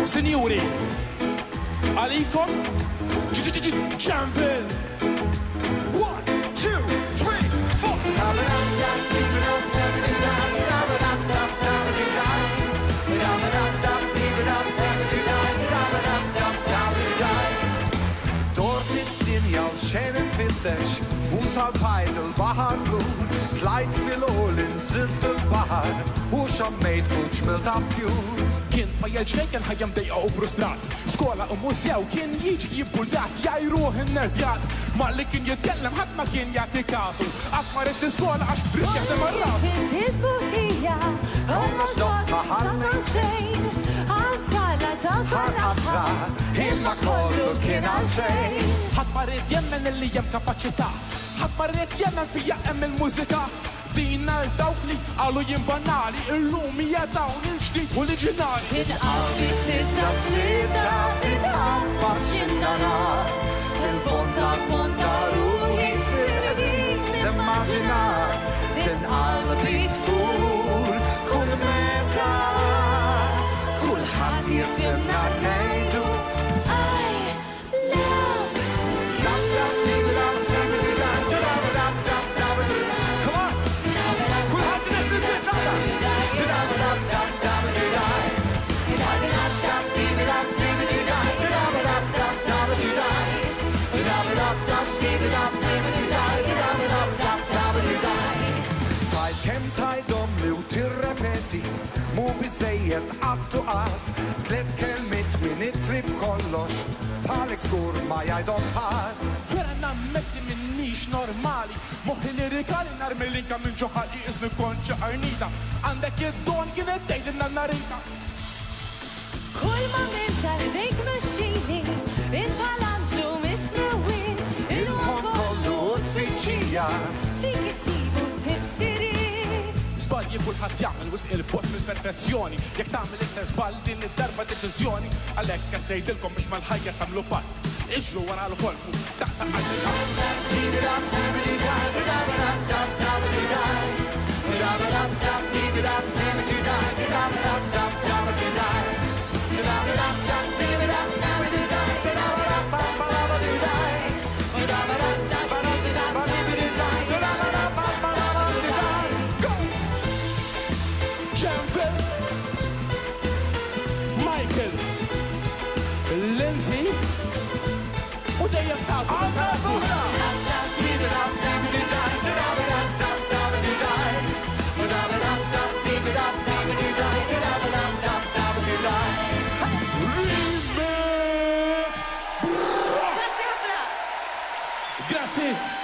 Sinjuri, għalikom, Janvil. 1, 2, 3, 4. Dort id-dinja u xejn infittex, usa l-bajt il-bahar blu, tlajt fil-ol inżilt fil-bahar, u xammejt kuċ mil-tapjur. Kien fajjel ġlejken ħajjem dejqa u frustrat. Skola u mużew kien jiġi jibbuldat, jajruħ il-nervjat. Ma li kien jitkellem ħadd ma kien jagħti kasu. Qatt ma rrid iskola għax rrid jaħdem ar-rat. Hizbuħija, għomma xogħol ħafna xejn, għal-tala ta' Ħarqatra, imma kollu kien għal xejn. Ħadd ma rrid jemmen illi hemm kapaċità. Ħadd ma rrid jemmen fija hemm il-mużika. Din għal dawk li għalu jimbanali, illum hija dawn il-ġdid u l-oriġinali. Qalbi sitta b'sitta itħabba x'inna fil-fonta ruħi fil-qrib Nimmaġinar, din qalbi tfur, kull meta, kulħadd jifhimna ngħidu. Kem tajdom li u tirrepeti, mu bizzejiet għattu għad, tlet kelmit min it-trib kollox, bħalek skur ma jajdom ħad. Vera nammetti minnix normali, moħi lirikali nar mill-inka minn ġoħali ismi konċa arnita, għandek id-don kienet dejli nannarinka. Kull ma minn tal-bejk meċċini, il-falanġlu mismewin, il-ħon kollu tfittxija, fik jisibu tifsiri. Zbalji kulħadd jagħmel wisq il-bot mill-perfezzjoni, jekk tagħmel istess żball din id-darba deċiżjoni, għalhekk qed ngħidilkom biex mal-ħajja tagħmlu patt. Iġlu wara l-ħolmu taħt Janvil, Mykill, Lyndsay, u dejjem tagħtu. Remix! Grazie!